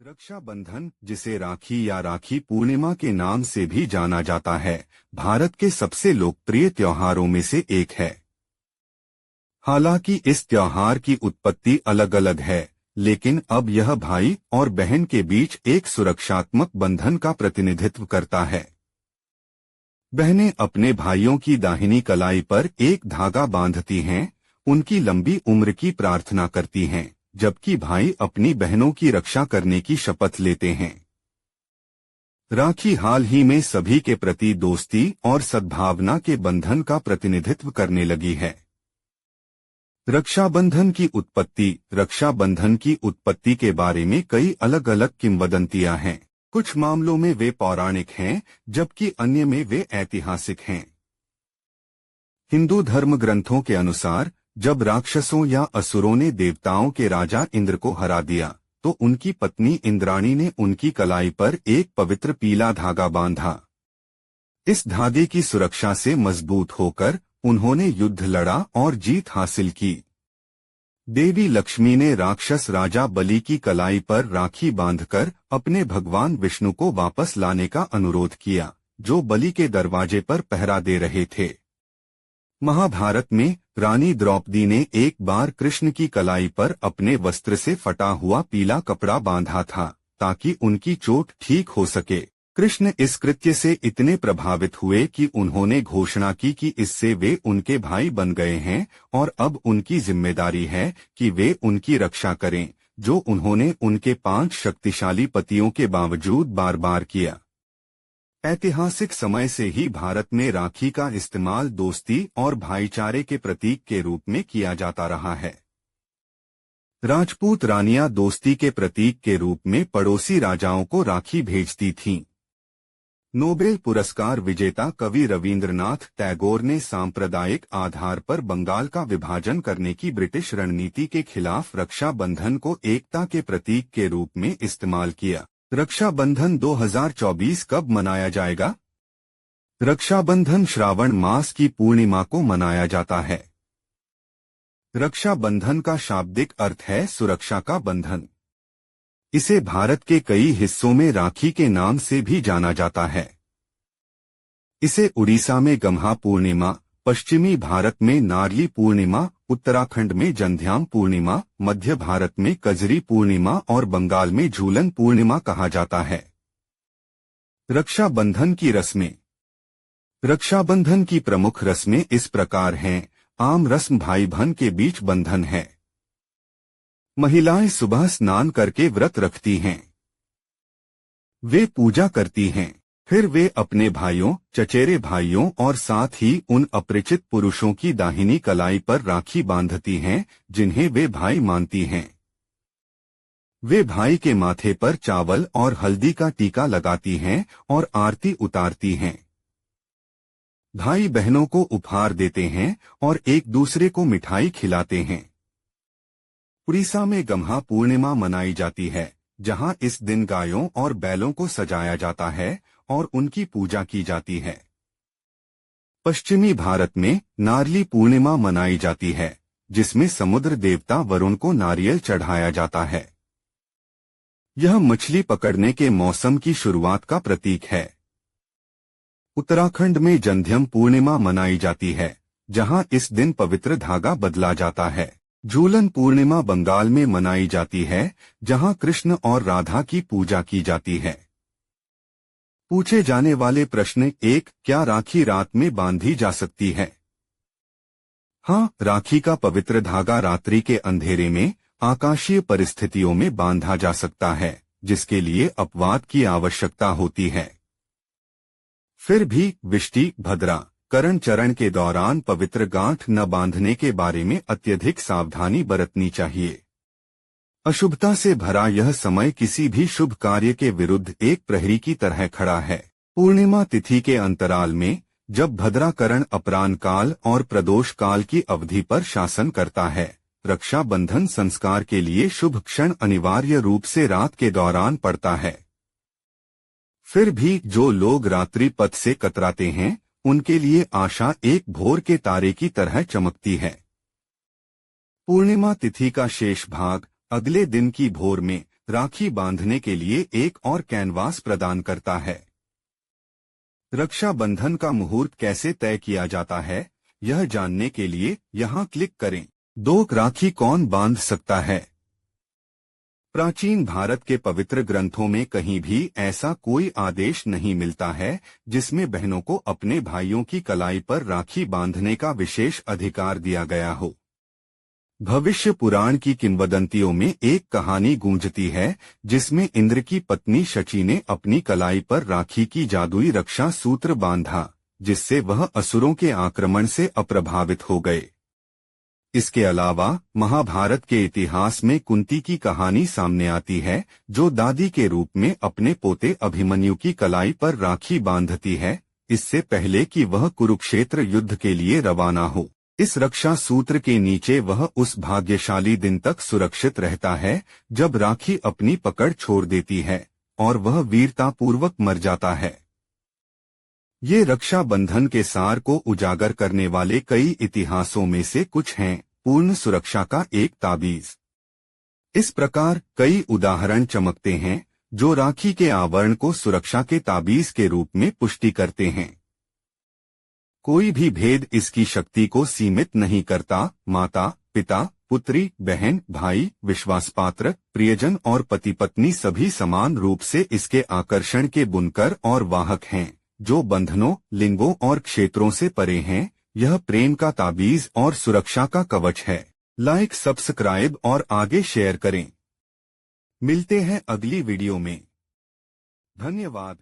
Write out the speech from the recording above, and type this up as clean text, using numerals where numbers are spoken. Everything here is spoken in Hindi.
रक्षाबंधन, जिसे राखी या राखी पूर्णिमा के नाम से भी जाना जाता है, भारत के सबसे लोकप्रिय त्योहारों में से एक है। हालांकि इस त्योहार की उत्पत्ति अलग अलग है, लेकिन अब यह भाई और बहन के बीच एक सुरक्षात्मक बंधन का प्रतिनिधित्व करता है। बहनें अपने भाइयों की दाहिनी कलाई पर एक धागा बांधती हैं, उनकी लंबी उम्र की प्रार्थना करती हैं, जबकि भाई अपनी बहनों की रक्षा करने की शपथ लेते हैं। राखी हाल ही में सभी के प्रति दोस्ती और सद्भावना के बंधन का प्रतिनिधित्व करने लगी है। रक्षाबंधन की उत्पत्ति के बारे में कई अलग अलग किंवदंतियां हैं। कुछ मामलों में वे पौराणिक हैं, जबकि अन्य में वे ऐतिहासिक हैं। हिंदू धर्म ग्रंथों के अनुसार जब राक्षसों या असुरों ने देवताओं के राजा इंद्र को हरा दिया, तो उनकी पत्नी इंद्राणी ने उनकी कलाई पर एक पवित्र पीला धागा बांधा। इस धागे की सुरक्षा से मजबूत होकर उन्होंने युद्ध लड़ा और जीत हासिल की। देवी लक्ष्मी ने राक्षस राजा बलि की कलाई पर राखी बांधकर अपने भगवान विष्णु को वापस लाने का अनुरोध किया, जो बलि के दरवाजे पर पहरा दे रहे थे। महाभारत में रानी द्रौपदी ने एक बार कृष्ण की कलाई पर अपने वस्त्र से फटा हुआ पीला कपड़ा बांधा था, ताकि उनकी चोट ठीक हो सके। कृष्ण इस कृत्य से इतने प्रभावित हुए कि उन्होंने घोषणा की कि इससे वे उनके भाई बन गए हैं और अब उनकी जिम्मेदारी है कि वे उनकी रक्षा करें, जो उन्होंने उनके 5 शक्तिशाली पतियों के बावजूद बार बार किया। ऐतिहासिक समय से ही भारत में राखी का इस्तेमाल दोस्ती और भाईचारे के प्रतीक के रूप में किया जाता रहा है। राजपूत रानियां दोस्ती के प्रतीक के रूप में पड़ोसी राजाओं को राखी भेजती थीं। नोबेल पुरस्कार विजेता कवि रवींद्रनाथ टैगोर ने सांप्रदायिक आधार पर बंगाल का विभाजन करने की ब्रिटिश रणनीति के खिलाफ रक्षाबंधन को एकता के प्रतीक के रूप में इस्तेमाल किया। रक्षाबंधन 2024 कब मनाया जाएगा? रक्षाबंधन श्रावण मास की पूर्णिमा को मनाया जाता है। रक्षाबंधन का शाब्दिक अर्थ है सुरक्षा का बंधन। इसे भारत के कई हिस्सों में राखी के नाम से भी जाना जाता है। इसे उड़ीसा में गम्हा पूर्णिमा, पश्चिमी भारत में नारली पूर्णिमा, उत्तराखंड में जंध्याम पूर्णिमा, मध्य भारत में कजरी पूर्णिमा और बंगाल में झूलन पूर्णिमा कहा जाता है। रक्षाबंधन की रस्में। रक्षाबंधन की प्रमुख रस्में इस प्रकार हैं। आम रस्म भाई बहन के बीच बंधन है। महिलाएं सुबह स्नान करके व्रत रखती हैं। वे पूजा करती हैं। फिर वे अपने भाइयों, चचेरे भाइयों और साथ ही उन अपरिचित पुरुषों की दाहिनी कलाई पर राखी बांधती हैं, जिन्हें वे भाई मानती हैं। वे भाई के माथे पर चावल और हल्दी का टीका लगाती हैं और आरती उतारती हैं। भाई बहनों को उपहार देते हैं और एक दूसरे को मिठाई खिलाते हैं। उड़ीसा में गम्हा पूर्णिमा मनाई जाती है, जहां इस दिन गायों और बैलों को सजाया जाता है और उनकी पूजा की जाती है। पश्चिमी भारत में नारली पूर्णिमा मनाई जाती है, जिसमें समुद्र देवता वरुण को नारियल चढ़ाया जाता है। यह मछली पकड़ने के मौसम की शुरुआत का प्रतीक है। उत्तराखंड में जंध्यम पूर्णिमा मनाई जाती है, जहां इस दिन पवित्र धागा बदला जाता है। झूलन पूर्णिमा बंगाल में मनाई जाती है, जहां कृष्ण और राधा की पूजा की जाती है। पूछे जाने वाले प्रश्न 1, क्या राखी रात में बांधी जा सकती है? हाँ, राखी का पवित्र धागा रात्रि के अंधेरे में आकाशीय परिस्थितियों में बांधा जा सकता है, जिसके लिए अपवाद की आवश्यकता होती है। फिर भी विष्टि भद्रा करण चरण के दौरान पवित्र गांठ न बांधने के बारे में अत्यधिक सावधानी बरतनी चाहिए। अशुभता से भरा यह समय किसी भी शुभ कार्य के विरुद्ध एक प्रहरी की तरह खड़ा है। पूर्णिमा तिथि के अंतराल में, जब भद्राकरण अपराह्न काल और प्रदोष काल की अवधि पर शासन करता है, रक्षाबंधन संस्कार के लिए शुभ क्षण अनिवार्य रूप से रात के दौरान पड़ता है। फिर भी जो लोग रात्रि पथ से कतराते हैं, उनके लिए आशा एक भोर के तारे की तरह चमकती है। पूर्णिमा तिथि का शेष भाग अगले दिन की भोर में राखी बांधने के लिए एक और कैनवास प्रदान करता है। रक्षाबंधन का मुहूर्त कैसे तय किया जाता है, यह जानने के लिए यहाँ क्लिक करें। 2 राखी कौन बांध सकता है? प्राचीन भारत के पवित्र ग्रंथों में कहीं भी ऐसा कोई आदेश नहीं मिलता है जिसमें बहनों को अपने भाइयों की कलाई पर राखी बांधने का विशेष अधिकार दिया गया हो। भविष्य पुराण की किंवदंतियों में एक कहानी गूंजती है जिसमें इंद्र की पत्नी शची ने अपनी कलाई पर राखी की जादुई रक्षा सूत्र बांधा, जिससे वह असुरों के आक्रमण से अप्रभावित हो गए। इसके अलावा महाभारत के इतिहास में कुंती की कहानी सामने आती है, जो दादी के रूप में अपने पोते अभिमन्यु की कलाई पर राखी बांधती है, इससे पहले कि वह कुरुक्षेत्र युद्ध के लिए रवाना हो। इस रक्षा सूत्र के नीचे वह उस भाग्यशाली दिन तक सुरक्षित रहता है जब राखी अपनी पकड़ छोड़ देती है और वह वीरतापूर्वक मर जाता है। ये रक्षाबंधन के सार को उजागर करने वाले कई इतिहासों में से कुछ हैं। पूर्ण सुरक्षा का एक ताबीज। इस प्रकार कई उदाहरण चमकते हैं जो राखी के आवरण को सुरक्षा के ताबीज के रूप में पुष्टि करते हैं। कोई भी भेद इसकी शक्ति को सीमित नहीं करता। माता, पिता, पुत्री, बहन, भाई, विश्वासपात्र, प्रियजन और पति पत्नी सभी समान रूप से इसके आकर्षण के बुनकर और वाहक हैं, जो बंधनों, लिंगों और क्षेत्रों से परे हैं। यह प्रेम का ताबीज और सुरक्षा का कवच है। लाइक, सब्सक्राइब और आगे शेयर करें। मिलते हैं अगली वीडियो में। धन्यवाद।